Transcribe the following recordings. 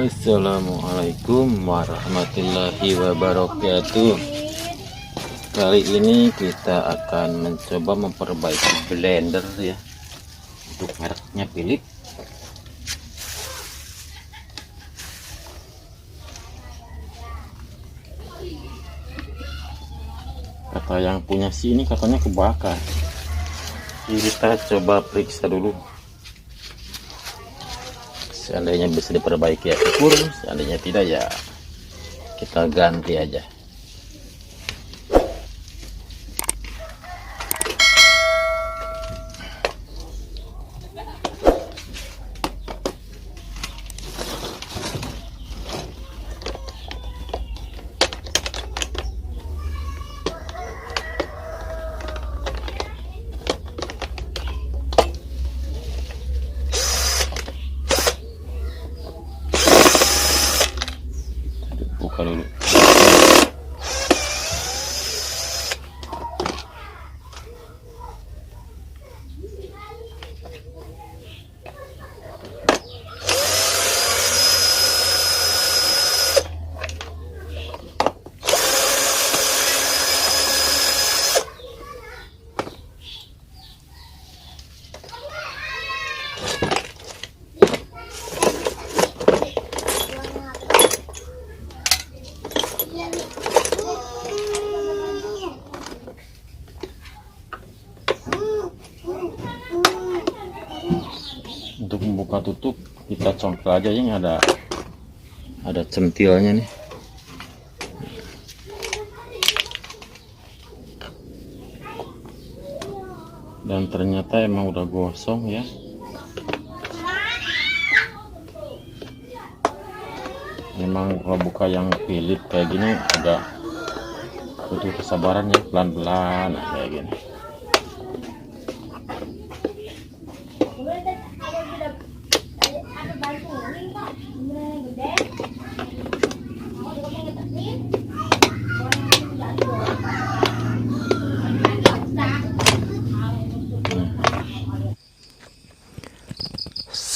Assalamualaikum warahmatullahi wabarakatuh. Kali ini kita akan mencoba memperbaiki blender ya, untuk mereknya Philips. Kata yang punya sini katanya kebakar. Kita coba periksa dulu. Seandainya bisa diperbaiki ya syukur, seandainya tidak ya kita ganti aja. Buka dulu. Untuk membuka tutup kita congkel aja, ini ada centilnya nih. Dan ternyata emang udah gosong ya. Memang kalau buka yang Philips kayak gini agak butuh kesabaran ya, pelan-pelan kayak gini.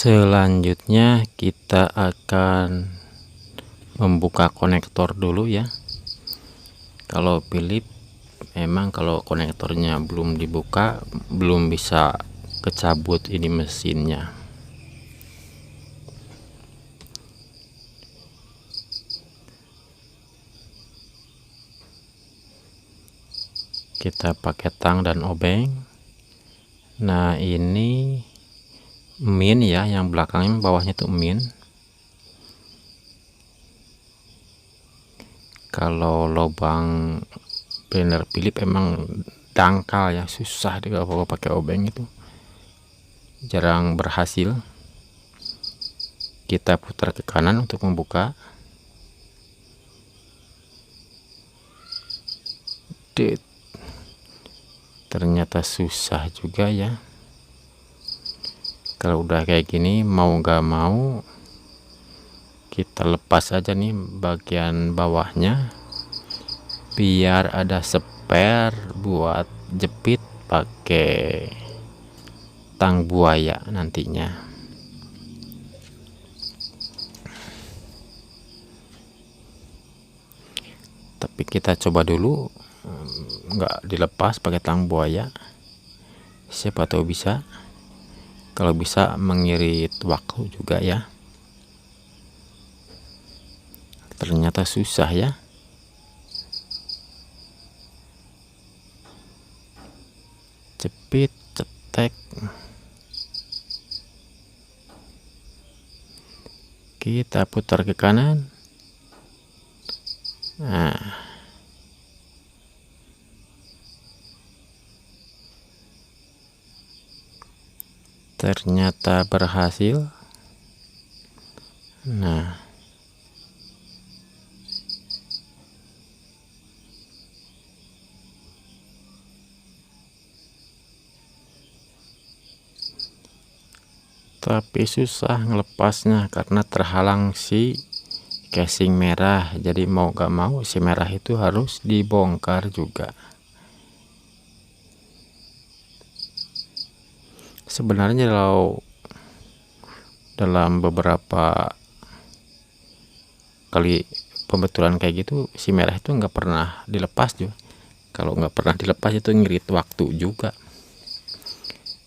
Selanjutnya kita akan membuka konektor dulu ya. Kalau Philips memang kalau konektornya belum dibuka belum bisa kecabut ini mesinnya. Kita pakai tang dan obeng. Nah ini min ya, yang belakangnya bawahnya tuh min. Kalau lubang blender Philips emang dangkal ya, susah deh kalau pakai obeng, itu jarang berhasil. Kita putar ke kanan untuk membuka. Ternyata susah juga ya. Kalau udah kayak gini mau nggak mau kita lepas aja nih bagian bawahnya biar ada spare buat jepit pakai tang buaya nantinya. Tapi kita coba dulu nggak dilepas pakai tang buaya, siapa tahu bisa. Kalau bisa mengirit waktu juga ya. Ternyata susah ya. Jepit, cetek. Kita putar ke kanan. Nah, ternyata berhasil. Nah, tapi susah ngelepasnya karena terhalang si casing merah. Jadi mau gak mau si merah itu harus dibongkar juga. Sebenarnya kalau dalam beberapa kali pembetulan kayak gitu, si merah itu nggak pernah dilepas juga. Kalau nggak pernah dilepas itu ngirit waktu juga.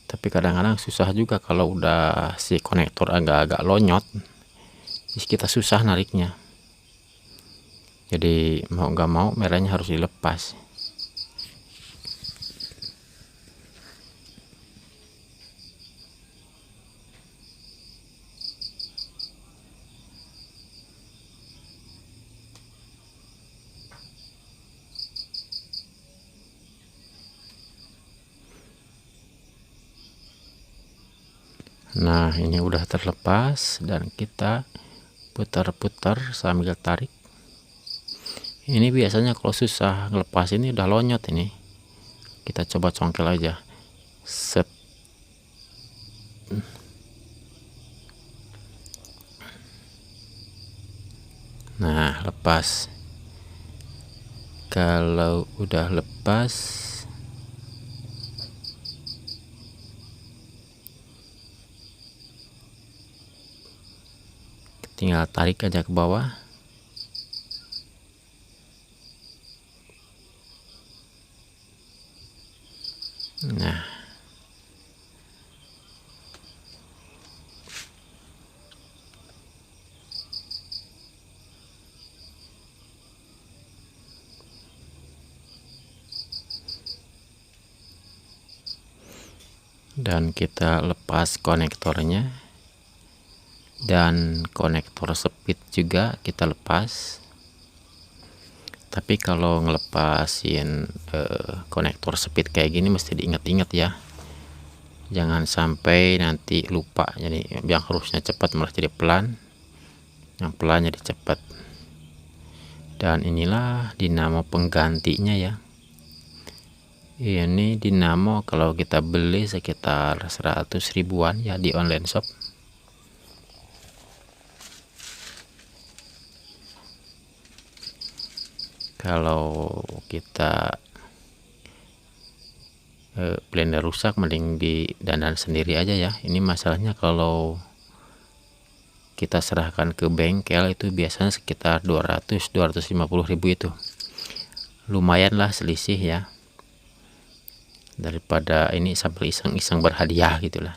Tapi kadang-kadang susah juga kalau udah si konektor agak-agak lonyot, kita susah nariknya. Jadi mau nggak mau merahnya harus dilepas. Nah, ini udah terlepas dan kita putar-putar sambil tarik. Ini biasanya kalau susah ngelepas ini udah lonyot ini. Kita coba congkel aja. Set. Nah, lepas. Kalau udah lepas, tinggal tarik aja ke bawah. Nah, dan kita lepas konektornya, dan konektor speed juga kita lepas. Tapi kalau ngelepasin konektor speed kayak gini mesti diingat-ingat ya, jangan sampai nanti lupa. Jadi yang harusnya cepat malah jadi pelan, yang pelan jadi cepat. Dan inilah dinamo penggantinya ya. Ini dinamo kalau kita beli sekitar 100 ribuan ya di online shop. Kalau kita blender rusak mending di dandan sendiri aja ya. Ini masalahnya kalau kita serahkan ke bengkel itu biasanya sekitar 200-250 ribu. Itu lumayan lah selisih ya, daripada ini sambil iseng-iseng berhadiah gitulah.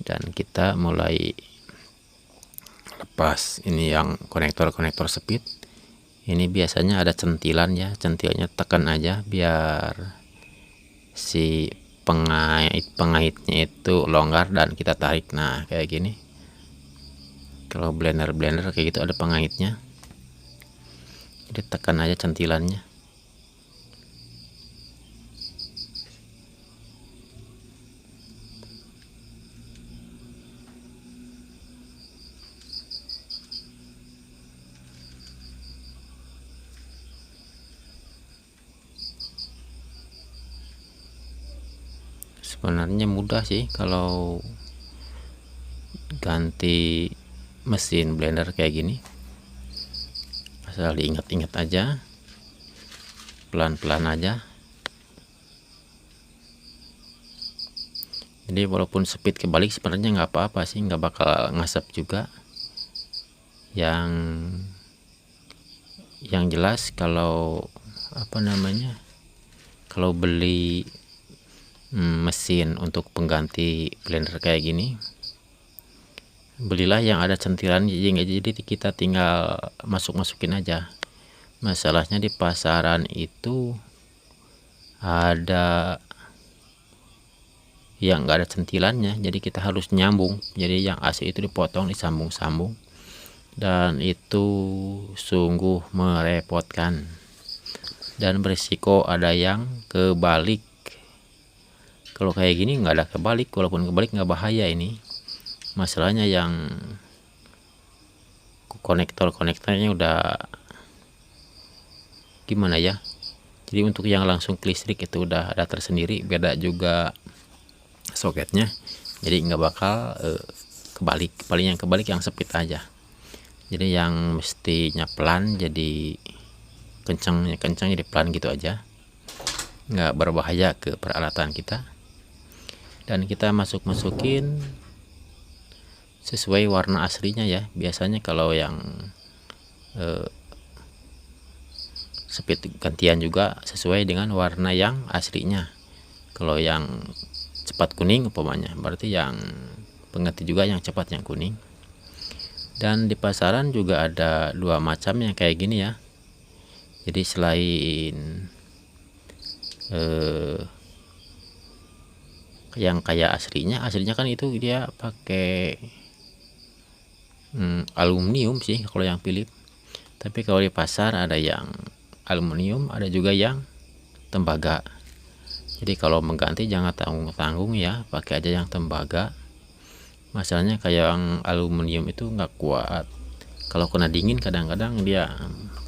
Dan kita mulai lepas ini yang konektor speed. Ini biasanya ada centilan ya, centilnya tekan aja biar si pengait-pengaitnya itu longgar dan kita tarik. Nah, kayak gini. Kalau blender kayak gitu ada pengaitnya, jadi tekan aja centilannya. Sebenarnya mudah sih kalau ganti mesin blender kayak gini, asal diingat-ingat aja, pelan-pelan aja. Jadi walaupun speed kebalik sebenarnya nggak apa-apa sih, nggak bakal ngasap juga. Yang jelas kalau kalau beli mesin untuk pengganti blender kayak gini, belilah yang ada centilan, jadi kita tinggal masukin aja. Masalahnya di pasaran itu ada yang enggak ada centilannya, jadi kita harus nyambung. Jadi yang AC itu dipotong, disambung-sambung, dan itu sungguh merepotkan dan berisiko ada yang kebalik. Kalau kayak gini nggak ada kebalik, walaupun kebalik nggak bahaya. Ini masalahnya yang konektornya udah gimana ya. Jadi untuk yang langsung ke listrik itu udah ada tersendiri, beda juga soketnya, jadi nggak bakal kebalik. Paling yang kebalik yang speed aja. Jadi yang mestinya pelan jadi kencang jadi pelan gitu aja, nggak berbahaya ke peralatan kita. Dan kita masukin sesuai warna aslinya ya. Biasanya kalau yang speed gantian juga sesuai dengan warna yang aslinya. Kalau yang cepat kuning umpamanya, berarti yang pengganti juga yang cepat yang kuning. Dan di pasaran juga ada dua macam yang kayak gini ya. Jadi selain yang kayak aslinya kan itu dia pakai aluminium sih kalau yang Philips. Tapi kalau di pasar ada yang aluminium, ada juga yang tembaga. Jadi kalau mengganti jangan tanggung-tanggung ya, pakai aja yang tembaga. Masalahnya kayak yang aluminium itu nggak kuat. Kalau kena dingin kadang-kadang dia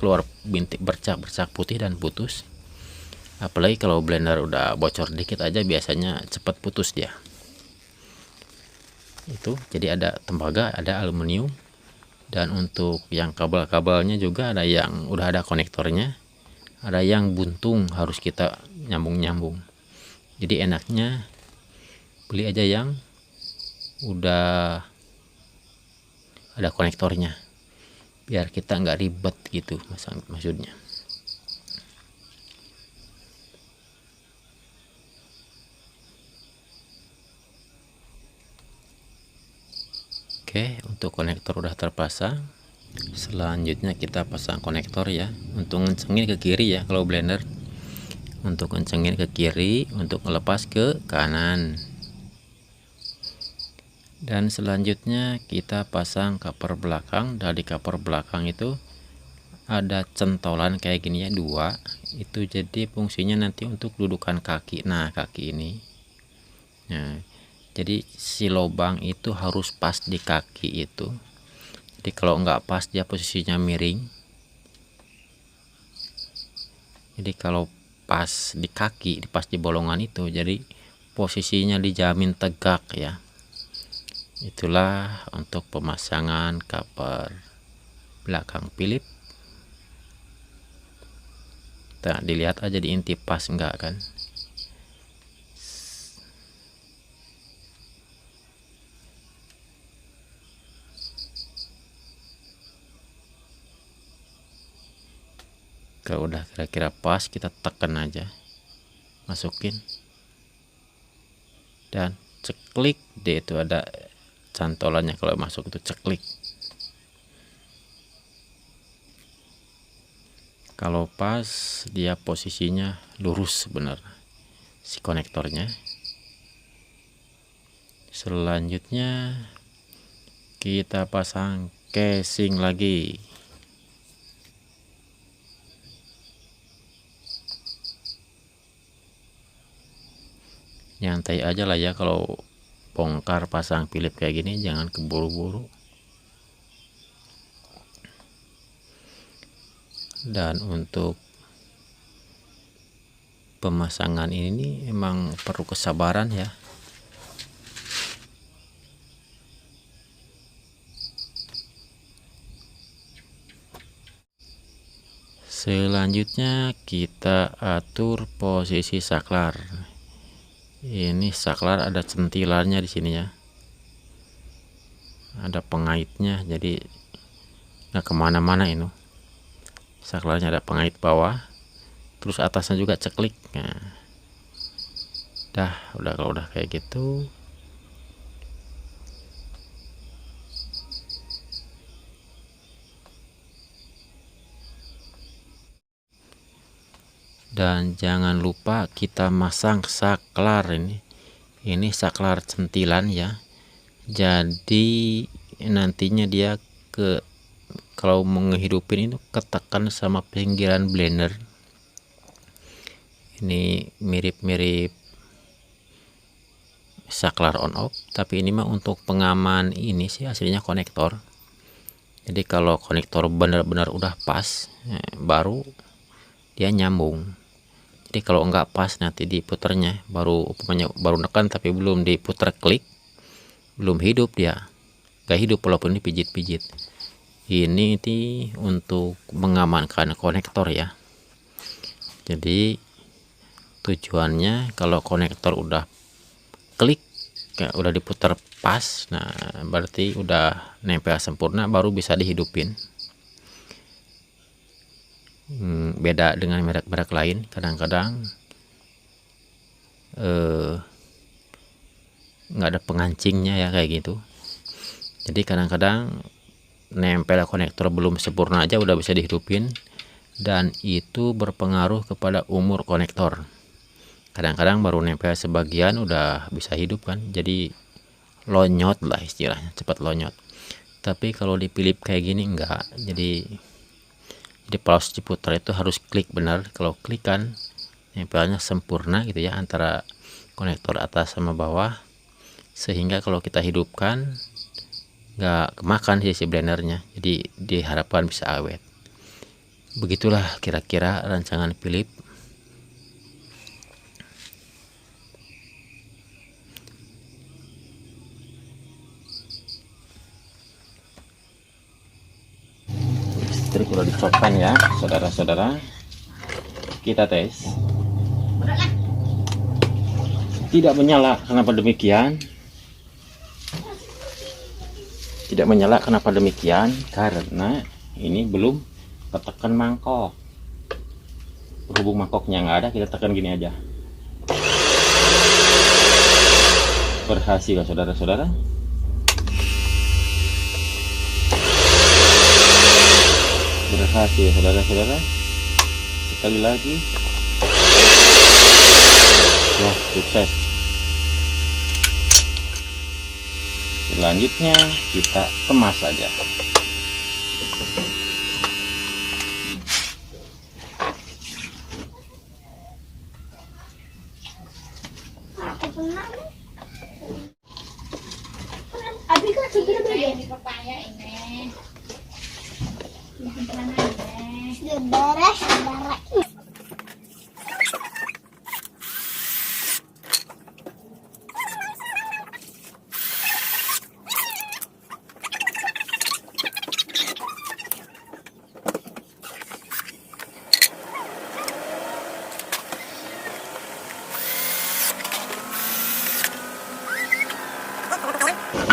keluar bintik bercak-bercak putih dan putus. Apalagi kalau blender udah bocor dikit aja biasanya cepat putus dia. Itu jadi ada tembaga, ada aluminium. Dan untuk yang kabel-kabelnya juga ada yang udah ada konektornya, ada yang buntung harus kita nyambung-nyambung. Jadi enaknya beli aja yang udah ada konektornya, biar kita nggak ribet gitu maksudnya. Oke, untuk konektor udah terpasang. Selanjutnya kita pasang konektor ya, untuk ngencengin ke kiri ya kalau blender. Untuk ngencengin ke kiri, untuk melepas ke kanan. Dan selanjutnya kita pasang cover belakang. Dari cover belakang itu ada centolan kayak gini ya, dua. Itu jadi fungsinya nanti untuk dudukan kaki. Nah, kaki ini. Nah, jadi si lubang itu harus pas di kaki itu. Jadi kalau nggak pas dia posisinya miring. Jadi kalau pas di kaki, pas di bolongan itu, jadi posisinya dijamin tegak ya. Itulah untuk pemasangan cover belakang Philips. Nah, dilihat aja di inti pas enggak kan. Kalau udah kira-kira pas, kita tekan aja, masukin, dan ceklik deh, itu ada cantolannya. Kalau masuk itu ceklik. Kalau pas dia posisinya lurus bener si konektornya. Selanjutnya kita pasang casing lagi. Nyantai aja lah ya kalau bongkar pasang Philips kayak gini, jangan keburu-buru. Dan untuk pemasangan ini emang perlu kesabaran ya. Selanjutnya kita atur posisi saklar. Ini saklar ada centilannya di sini ya, ada pengaitnya, jadi nggak kemana-mana ini. Saklarnya ada pengait bawah, terus atasnya juga ceklik. Nah, udah kalau udah kayak gitu, dan jangan lupa kita masang saklar ini saklar centilan ya. Jadi nantinya dia kalau menghidupin itu ketekan sama pinggiran blender. Ini mirip-mirip saklar on off, tapi ini mah untuk pengaman ini sih aslinya konektor. Jadi kalau konektor benar-benar udah pas, baru dia nyambung. Jadi kalau enggak pas nanti diputernya, baru nekan tapi belum diputer klik, belum hidup dia, gak hidup walaupun dipijit-pijit. Ini untuk mengamankan konektor ya. Jadi tujuannya kalau konektor udah klik, udah diputar pas, nah berarti udah nempel sempurna, baru bisa dihidupin. beda dengan merek-merek lain. Kadang-kadang nggak ada pengancingnya ya kayak gitu. Jadi kadang-kadang nempel konektor belum sempurna aja udah bisa dihidupin, dan itu berpengaruh kepada umur konektor. Kadang-kadang baru nempel sebagian udah bisa hidup kan, jadi lonyot lah istilahnya, cepat lonyot. Tapi kalau di Philips kayak gini enggak. Jadi pas diputar itu harus klik benar. Kalau klik kan nempelnya sempurna gitu ya antara konektor atas sama bawah, sehingga kalau kita hidupkan nggak kemakan si blendernya, jadi diharapkan bisa awet. Begitulah kira-kira rancangan Philips. Listrik udah dicopkan ya saudara-saudara, kita tes. Tidak menyala. Kenapa demikian? Tidak menyala. Kenapa demikian? Karena ini belum ketekan mangkok. Berhubung mangkoknya nggak ada, kita tekan gini aja. Berhasil saudara-saudara. Berhasil saudara-saudara. Sekali lagi. Wah, sukses. Selanjutnya kita kemas saja.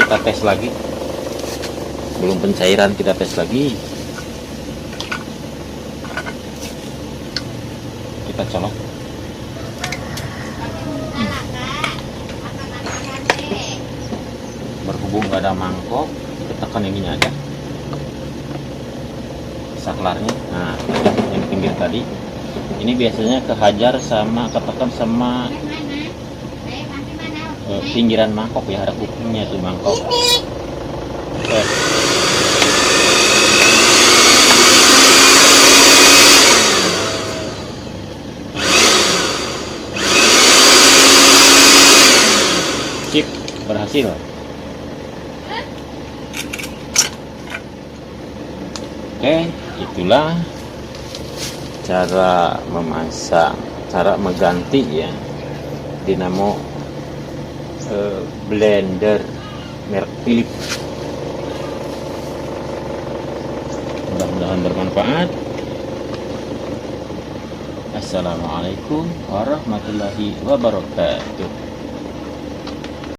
Kita tes lagi, belum pencairan, kita tes lagi. Kita colok. Berhubung nggak ada mangkok, kita tekan ininya aja, saklarnya. Nah, yang pinggir tadi ini biasanya kehajar sama ketekan sama pinggiran mangkok ya, ada kupingnya tuh mangkok. Sip, berhasil. Oke, itulah cara memasang, cara mengganti ya dinamo blender merek Philips. Mudah-mudahan bermanfaat. Assalamualaikum warahmatullahi wabarakatuh.